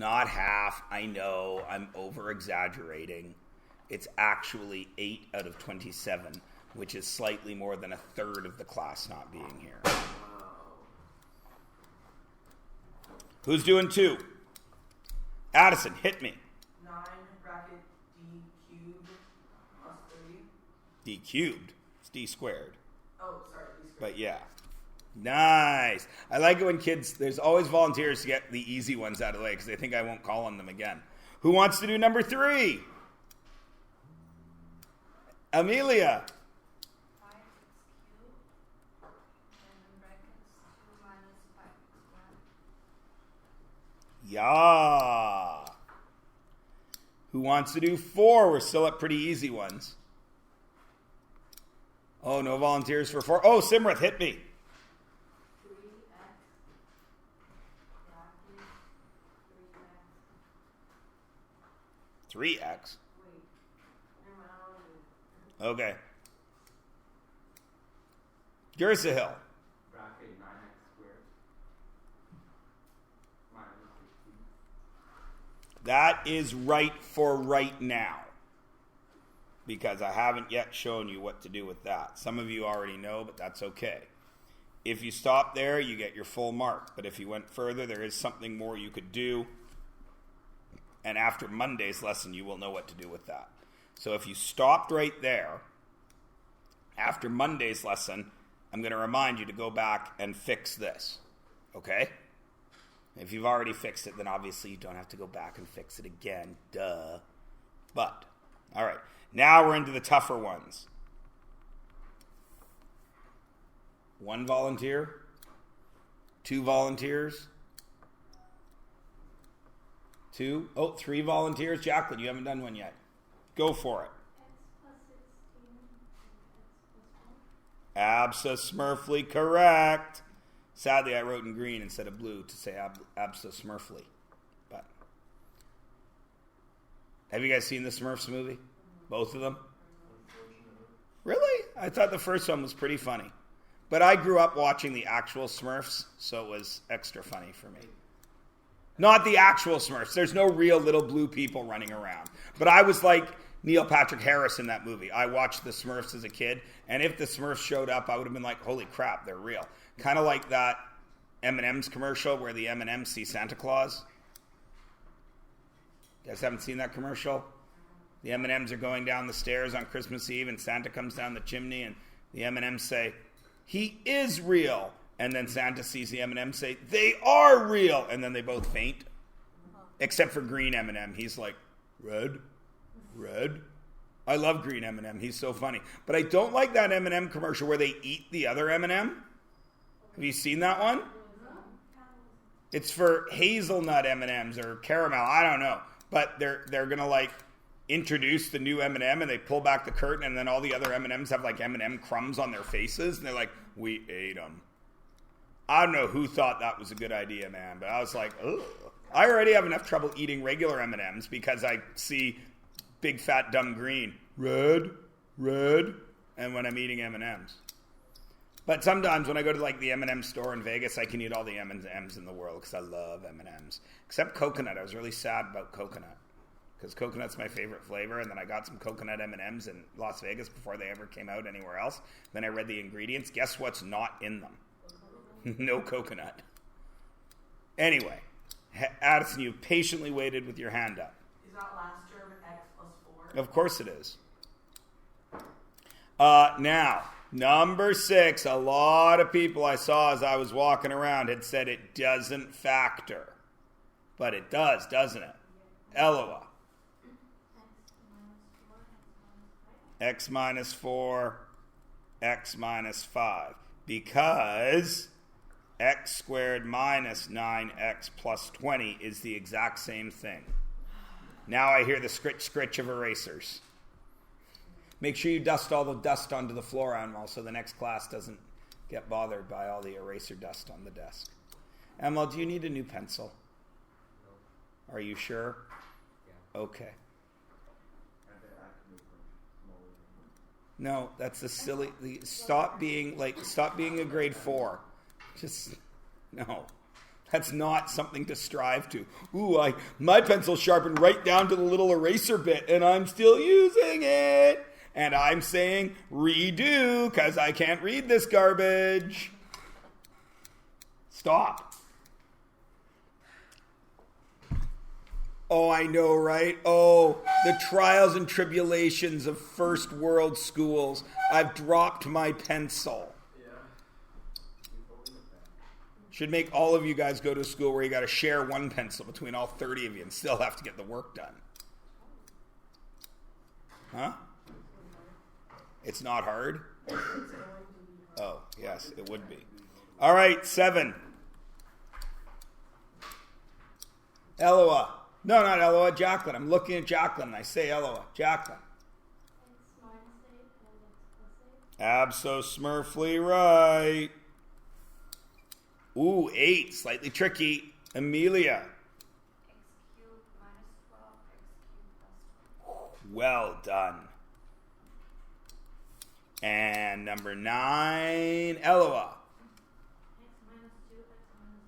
not half. I know, I'm over-exaggerating. It's actually 8 out of 27, which is slightly more than a third of the class not being here. Who's doing 2? Addison, hit me. 9 bracket d cubed plus 30. D cubed. It's d squared. Oh, sorry, d squared. But yeah. Nice. I like it when kids, there's always volunteers to get the easy ones out of the way because they think I won't call on them again. Who wants to do number 3? Amelia. 5x cubed, and in brackets 2 minus 5x squared. Yeah. Who wants to do 4? We're still at pretty easy ones. Oh, no volunteers for 4. Oh, Simrath, hit me. 3x. Okay. Gersahil. Bracket 9x squared. Minus 16. That is right for right now. Because I haven't yet shown you what to do with that. Some of you already know, but that's okay. If you stop there, you get your full mark. But if you went further, there is something more you could do. And after Monday's lesson, you will know what to do with that. So if you stopped right there, after Monday's lesson, I'm going to remind you to go back and fix this. Okay? If you've already fixed it, then obviously you don't have to go back and fix it again. Duh. But, all right. Now we're into the tougher ones. 1 volunteer? 2 volunteers? 2? Oh, 3 volunteers. Jacqueline, you haven't done one yet. Go for it. Absa Smurfly, correct. Sadly, I wrote in green instead of blue to say Absa Smurfly. But have you guys seen the Smurfs movie? Both of them? Really? I thought the first one was pretty funny. But I grew up watching the actual Smurfs, so it was extra funny for me. Not the actual Smurfs. There's no real little blue people running around. But I was like Neil Patrick Harris in that movie. I watched the Smurfs as a kid, and if the Smurfs showed up, I would have been like, holy crap, they're real. Kind of like that M&M's commercial where the M&Ms see Santa Claus. You guys haven't seen that commercial? The M&Ms are going down the stairs on Christmas Eve, and Santa comes down the chimney, and the M&Ms say, he is real. And then Santa sees the M&Ms say, they are real. And then they both faint. Except for green M&M. He's like, red. I love green M&M. He's so funny. But I don't like that M&M commercial where they eat the other M&M. Have you seen that one? It's for hazelnut M&Ms or caramel. I don't know. But they're going to like introduce the new M&M and they pull back the curtain and then all the other M&Ms have like M&M crumbs on their faces. And they're like, we ate them. I don't know who thought that was a good idea, man, but I was like, ugh. I already have enough trouble eating regular M&Ms because I see big, fat, dumb green. Red, and when I'm eating M&Ms. But sometimes when I go to like the M&M store in Vegas, I can eat all the M&Ms in the world because I love M&Ms. Except coconut. I was really sad about coconut because coconut's my favorite flavor, and then I got some coconut M&Ms in Las Vegas before they ever came out anywhere else. Then I read the ingredients. Guess what's not in them? No coconut. Anyway, Addison, you've patiently waited with your hand up. Is that last term x plus 4? Of course it is. Now, number 6. A lot of people I saw as I was walking around had said it doesn't factor. But it does, doesn't it? Eloah. X minus 4, x minus 5. Because x squared minus 9x plus 20 is the exact same thing. Now I hear the scritch of erasers. Make sure you dust all the dust onto the floor, Amal, so the next class doesn't get bothered by all the eraser dust on the desk. Amal, do you need a new pencil? No. Are you sure? Yeah. Okay. No, that's a silly. Stop being a grade 4. Just no. That's not something to strive to. Ooh, my pencil's sharpened right down to the little eraser bit, and I'm still using it. And I'm saying redo because I can't read this garbage. Stop. Oh, I know, right? Oh, the trials and tribulations of first world schools. I've dropped my pencil. Should make all of you guys go to a school where you got to share one pencil between all 30 of you and still have to get the work done. Huh? It's not hard? Oh, yes, it would be. All right, 7. Eloah. No, not Eloah, Jacqueline. I'm looking at Jacqueline and I say Eloah. Jacqueline. Abso-smurfly right. Ooh, 8. Slightly tricky. Amelia. X cubed minus 12, x cubed plus 12. Well done. And number 9, Eloah. X minus 2, x minus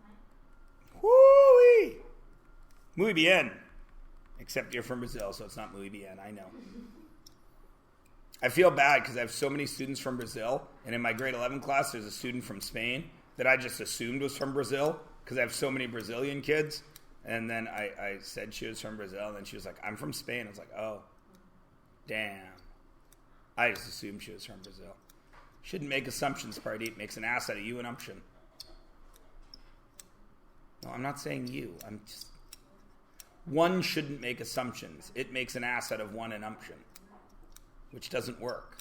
9. Woo-wee. Muy bien. Except you're from Brazil, so it's not muy bien. I know. I feel bad because I have so many students from Brazil, and in my grade 11 class, there's a student from Spain that I just assumed was from Brazil because I have so many Brazilian kids. And then I said she was from Brazil, and then she was like, I'm from Spain. I was like, oh, damn. I just assumed she was from Brazil. Shouldn't make assumptions, Party. It makes an ass out of you and umption. No, I'm not saying you. I'm just... One shouldn't make assumptions. It makes an ass out of one and umption, which doesn't work,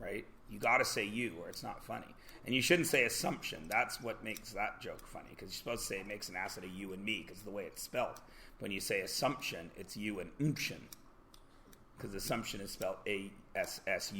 right? You got to say you or it's not funny. And you shouldn't say assumption. That's what makes that joke funny, because you're supposed to say it makes an ass out of you and me because of the way it's spelled. When you say assumption, it's you and umption, because assumption is spelled A-S-S-U-M-P-T-I-O-N.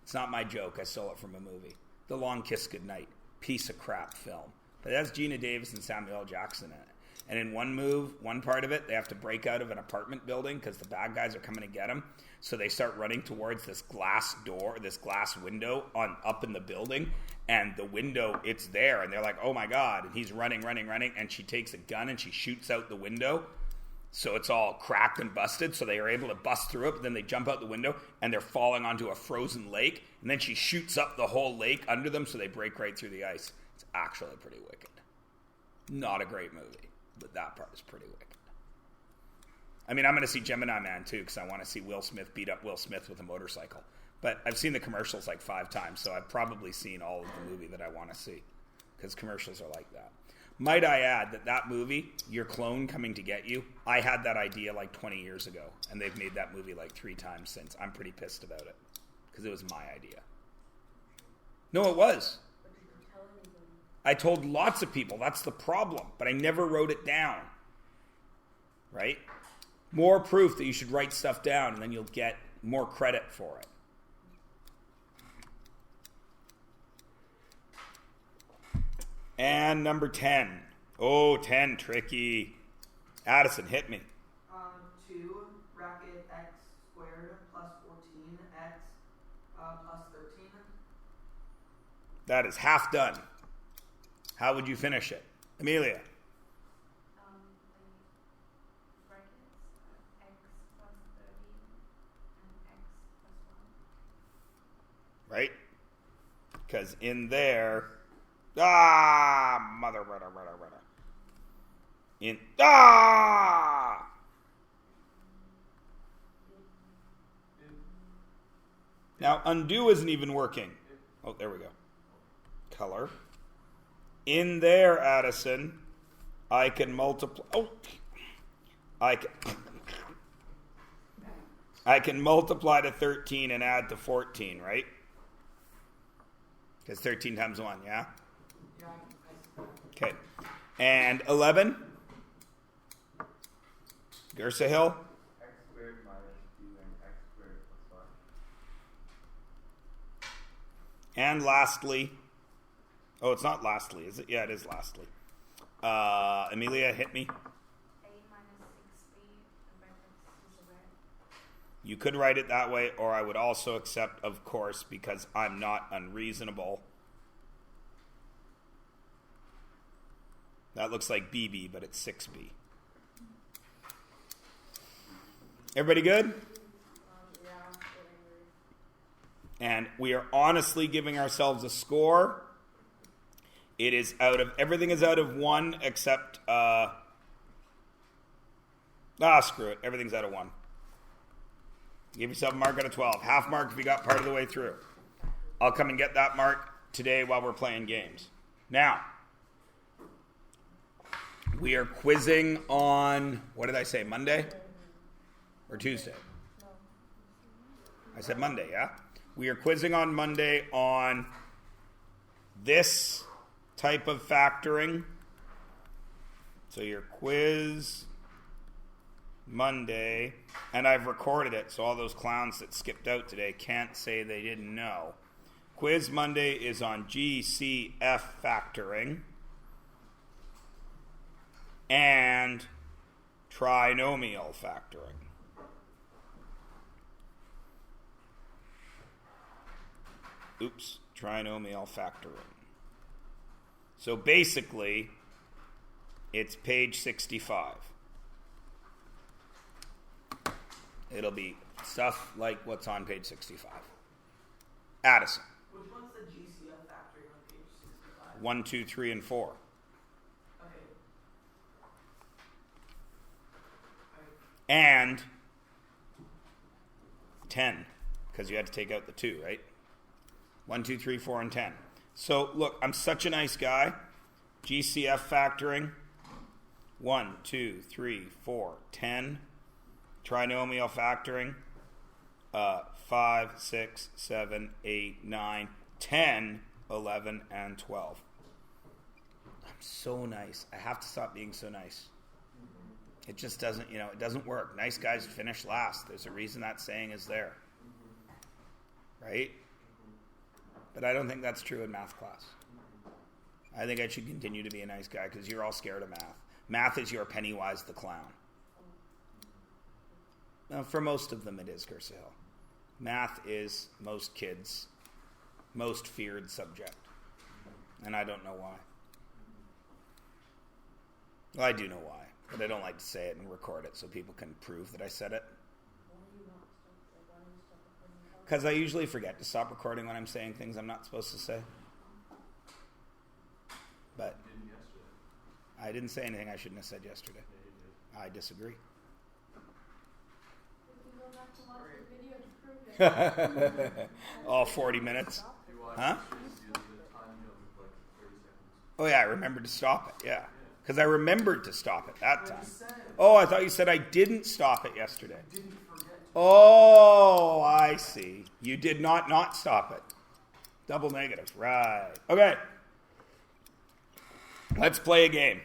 It's not my joke. I stole it from a movie. The Long Kiss Goodnight. Piece of crap film. But that's Gina Davis and Samuel L. Jackson in it. And in one part of it, they have to break out of an apartment building because the bad guys are coming to get them. So they start running towards this glass door, this glass window up in the building. And the window, it's there. And they're like, oh my God. And he's running. And she takes a gun and she shoots out the window. So it's all cracked and busted. So they are able to bust through it. But then they jump out the window and they're falling onto a frozen lake. And then she shoots up the whole lake under them so they break right through the ice. It's actually pretty wicked. Not a great movie, but that part is pretty wicked. I mean, I'm going to see Gemini Man too because I want to see Will Smith beat up Will Smith with a motorcycle. But I've seen the commercials like 5 times, so I've probably seen all of the movie that I want to see because commercials are like that. Might I add that movie, Your Clone Coming to Get You, I had that idea like 20 years ago, and they've made that movie like 3 times since. I'm pretty pissed about it because it was my idea. No, it was. I told lots of people, that's the problem, but I never wrote it down. Right? More proof that you should write stuff down, and then you'll get more credit for it. And number 10. Oh, 10, tricky. Addison, hit me. 2 bracket x squared plus 14x plus 13. That is half done. How would you finish it? Amelia. The brackets, x plus 13 and x plus 1. Right? Because in there... mother. Now, undo isn't even working. Oh, there we go. Color. In there, Addison, I can multiply... I can multiply to 13 and add to 14, right? Because 13 times 1, yeah? Okay. And 11? Gersa Hill? X squared minus 2 and x squared plus 5. And lastly... Oh, it's not lastly, is it? Yeah, it is lastly. Amelia, hit me. A minus 6b, the brackets is a red. You could write it that way, or I would also accept, of course, because I'm not unreasonable. That looks like BB, but it's 6B. Everybody good? And we are honestly giving ourselves a score. It is everything is out of 1 except, screw it. Everything's out of 1. Give yourself a mark out of 12. Half mark if you got part of the way through. I'll come and get that mark today while we're playing games. Now, we are quizzing on, what did I say, Monday? Or Tuesday? I said Monday, yeah? We are quizzing on Monday on this type of factoring. So your quiz Monday, and I've recorded it, so all those clowns that skipped out today can't say they didn't know. Quiz Monday is on GCF factoring and trinomial factoring. Trinomial factoring. So basically, it's page 65. It'll be stuff like what's on page 65. Addison. Which one's the GCF factoring on page 65? 1, 2, 3, and 4. Okay. And 10, because you had to take out the 2, right? 1, 2, 3, 4, and 10. So, look, I'm such a nice guy. GCF factoring. 1, 2, 3, 4, 10. Trinomial factoring. 5, 6, 7, 8, 9, 10, 11, and 12. I'm so nice. I have to stop being so nice. It just doesn't, it doesn't work. Nice guys finish last. There's a reason that saying is there. Right? But I don't think that's true in math class. I think I should continue to be a nice guy because you're all scared of math. Math is your Pennywise the Clown. Now, for most of them, it is, Cursa Hill. Math is most kids' most feared subject. And I don't know why. Well, I do know why. But I don't like to say it and record it so people can prove that I said it. Because I usually forget to stop recording when I'm saying things I'm not supposed to say. But I didn't say anything I shouldn't have said yesterday. I disagree. We can go back to watch the video to prove it. All 40 minutes. Huh? Oh, yeah, I remembered to stop it, yeah. Because I remembered to stop it that time. Oh, I thought you said I didn't stop it yesterday. Oh, I see. You did not stop it. Double negative. Right. Okay. Let's play a game.